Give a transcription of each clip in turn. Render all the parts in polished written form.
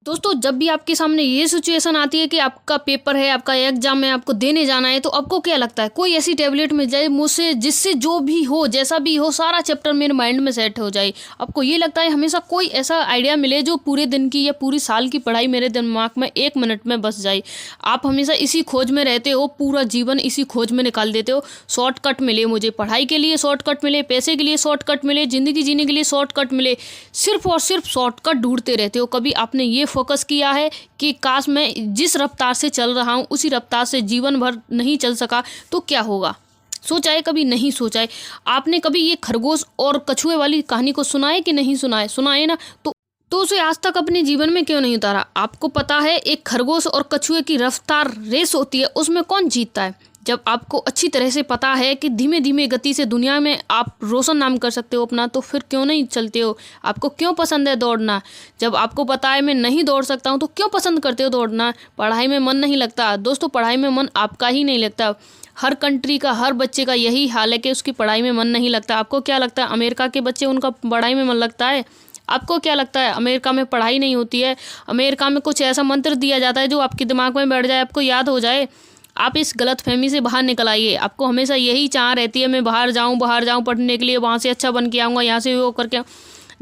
दोस्तों जब भी आपके सामने ये सिचुएशन आती है कि आपका पेपर है, आपका एग्जाम है, आपको देने जाना है, तो आपको क्या लगता है कोई ऐसी टेबलेट मिल जाए मुझसे जिससे जो भी हो, जैसा भी हो, सारा चैप्टर मेरे माइंड में सेट हो जाए। आपको ये लगता है हमेशा कोई ऐसा आइडिया मिले जो पूरे दिन की या पूरी साल की पढ़ाई मेरे दिमाग में 1 मिनट में बस जाए। आप हमेशा इसी खोज में रहते हो, पूरा जीवन इसी खोज में निकाल देते हो। शॉर्टकट मिले, मुझे पढ़ाई के लिए शॉर्टकट मिले, पैसे के लिए शॉर्टकट मिले, ज़िंदगी जीने के लिए शॉर्टकट मिले, सिर्फ और सिर्फ शॉर्टकट ढूंढते रहते हो। कभी आपने ये फोकस किया है कि काश मैं जिस रफ्तार से चल रहा हूँ उसी रफ्तार से जीवन भर नहीं चल सका तो क्या होगा? सोचा है? कभी नहीं सोचा है? आपने कभी ये खरगोश और कछुए वाली कहानी को सुना है कि नहीं सुना है? सुना है ना? तो उसे आज तक अपने जीवन में क्यों नहीं उतारा? आपको पता है एक खरगोश और कछुए की रफ्तार रेस होती है, उसमें कौन जीतता है? जब आपको अच्छी तरह से पता है कि धीमे धीमे गति से दुनिया में आप रोशन नाम कर सकते हो अपना, तो फिर क्यों नहीं चलते हो? आपको क्यों पसंद है दौड़ना? जब आपको पता है मैं नहीं दौड़ सकता हूँ तो क्यों पसंद करते हो दौड़ना? पढ़ाई में मन नहीं लगता दोस्तों, पढ़ाई में मन आपका ही नहीं लगता। हर कंट्री का, हर बच्चे का यही हाल है कि उसकी पढ़ाई में मन नहीं लगता। आपको क्या लगता है अमेरिका के बच्चे, उनका पढ़ाई में मन लगता है? आपको क्या लगता है अमेरिका में पढ़ाई नहीं होती है? अमेरिका में कुछ ऐसा मंत्र दिया जाता है जो आपके दिमाग में बैठ जाए, आपको याद हो जाए। आप इस गलतफहमी से बाहर निकल आइए। आपको हमेशा यही चाह रहती है मैं बाहर जाऊं पढ़ने के लिए, वहाँ से अच्छा बन के आऊँगा, यहाँ से वो करके।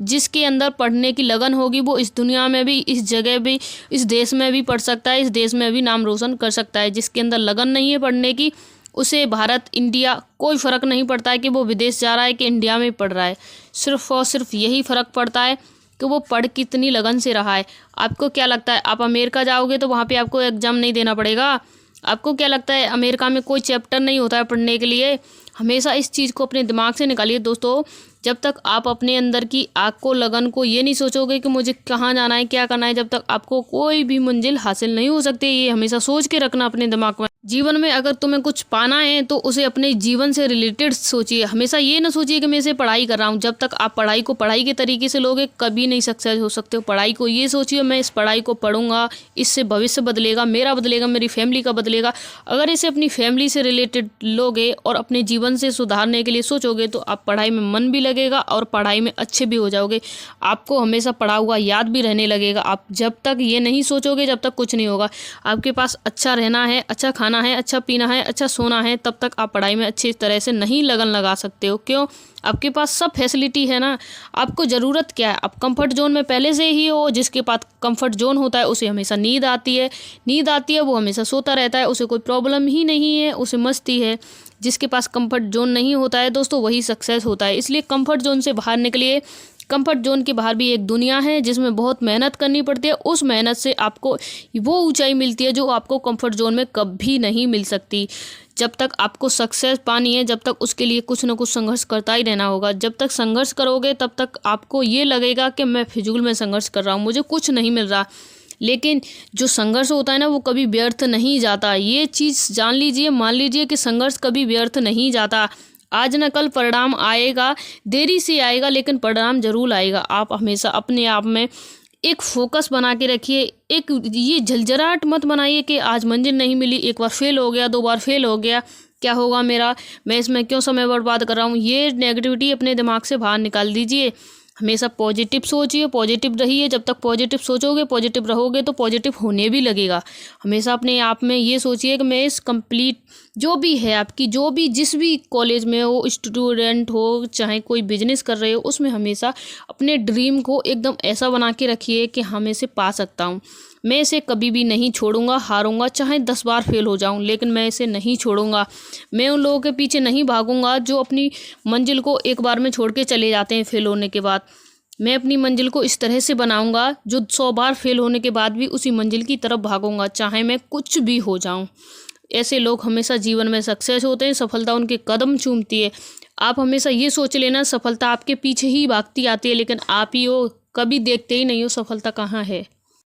जिसके अंदर पढ़ने की लगन होगी वो इस दुनिया में भी, इस जगह भी, इस देश में भी पढ़ सकता है, इस देश में भी नाम रोशन कर सकता है। जिसके अंदर लगन नहीं है पढ़ने की, उसे भारत, इंडिया कोई फ़र्क नहीं पड़ता है कि वो विदेश जा रहा है कि इंडिया में पढ़ रहा है। सिर्फ और सिर्फ यही फ़र्क पड़ता है कि वो पढ़ कितनी लगन से रहा है। आपको क्या लगता है आप अमेरिका जाओगे तो वहाँ पे आपको एग्ज़ाम नहीं देना पड़ेगा? आपको क्या लगता है अमेरिका में कोई चैप्टर नहीं होता है पढ़ने के लिए? हमेशा इस चीज़ को अपने दिमाग से निकालिए दोस्तों। जब तक आप अपने अंदर की आग को, लगन को ये नहीं सोचोगे कि मुझे कहाँ जाना है, क्या करना है, जब तक आपको कोई भी मंजिल हासिल नहीं हो सकती। ये हमेशा सोच के रखना अपने दिमाग में। जीवन में अगर तुम्हें कुछ पाना है तो उसे अपने जीवन से रिलेटेड सोचिए। हमेशा ये ना सोचिए कि मैं इसे पढ़ाई कर रहा हूँ। जब तक आप पढ़ाई को पढ़ाई के तरीके से लोगे कभी नहीं सक्सेस हो सकते हो। पढ़ाई को ये सोचिए मैं इस पढ़ाई को पढ़ूंगा, इससे भविष्य बदलेगा, मेरा बदलेगा, मेरी फैमिली का बदलेगा। अगर इसे अपनी फैमिली से रिलेटेड लोगे और अपने जीवन से सुधारने के लिए सोचोगे तो आप पढ़ाई में मन भी लगेगा और पढ़ाई में अच्छे भी हो जाओगे। आपको हमेशा पढ़ा हुआ याद भी रहने लगेगा। आप जब तक ये नहीं सोचोगे जब तक कुछ नहीं होगा। आपके पास अच्छा रहना है, अच्छा खाना है, अच्छा पीना है, अच्छा सोना है, तब तक आप पढ़ाई में अच्छी तरह से नहीं लगन लगा सकते हो। क्यों? आपके पास सब फैसिलिटी है ना। आपको ज़रूरत क्या है? आप कंफर्ट जोन में पहले से ही हो। जिसके पास कंफर्ट जोन होता है उसे हमेशा नींद आती है, वो हमेशा सोता रहता है, उसे कोई प्रॉब्लम ही नहीं है, उसे मस्ती है। जिसके पास कंफर्ट जोन नहीं होता है दोस्तों वही सक्सेस होता है। इसलिए कंफर्ट जोन से बाहर निकलिए। कंफर्ट जोन के बाहर भी एक दुनिया है जिसमें बहुत मेहनत करनी पड़ती है। उस मेहनत से आपको वो ऊंचाई मिलती है जो आपको कंफर्ट जोन में कभी नहीं मिल सकती। जब तक आपको सक्सेस पानी है, जब तक उसके लिए कुछ ना कुछ संघर्ष करता ही रहना होगा। जब तक संघर्ष करोगे तब तक आपको ये लगेगा कि मैं फिजूल में संघर्ष कर रहा हूँ, मुझे कुछ नहीं मिल रहा। लेकिन जो संघर्ष होता है ना वो कभी व्यर्थ नहीं जाता। ये चीज़ जान लीजिए, मान लीजिए कि संघर्ष कभी व्यर्थ नहीं जाता। आज न कल परिणाम आएगा, देरी से आएगा लेकिन परिणाम जरूर आएगा। आप हमेशा अपने आप में एक फोकस बना के रखिए। एक ये झलझलाहट मत बनाइए कि आज मंजिल नहीं मिली, एक बार फेल हो गया, 2 बार फेल हो गया, क्या होगा मेरा, मैं इसमें क्यों समय बर्बाद कर रहा हूँ। ये नेगेटिविटी अपने दिमाग से बाहर निकाल दीजिए। हमेशा पॉजिटिव सोचिए, पॉजिटिव रहिए। जब तक पॉजिटिव सोचोगे, पॉजिटिव रहोगे तो पॉजिटिव होने भी लगेगा। हमेशा अपने आप में ये सोचिए कि मैं इस कंप्लीट जो भी है आपकी, जो भी जिस भी कॉलेज में हो, स्टूडेंट हो, चाहे कोई बिजनेस कर रहे हो, उसमें हमेशा अपने ड्रीम को एकदम ऐसा बना के रखिए कि हम इसे पा सकता हूँ। मैं इसे कभी भी नहीं छोड़ूंगा, हारूंगा चाहे 10 बार फेल हो जाऊं, लेकिन मैं इसे नहीं छोड़ूंगा। मैं उन लोगों के पीछे नहीं भागूंगा जो अपनी मंजिल को एक बार में छोड़ के चले जाते हैं फेल होने के बाद। मैं अपनी मंजिल को इस तरह से बनाऊंगा जो 100 बार फेल होने के बाद भी उसी मंजिल की तरफ भागूंगा, चाहे मैं कुछ भी हो जाऊं। ऐसे लोग हमेशा जीवन में सक्सेस होते हैं, सफलता उनके कदम चूमती है। आप हमेशा ये सोच लेना सफलता आपके पीछे ही भागती आती है, लेकिन आप ही हो कभी देखते ही नहीं हो सफलता कहाँ है।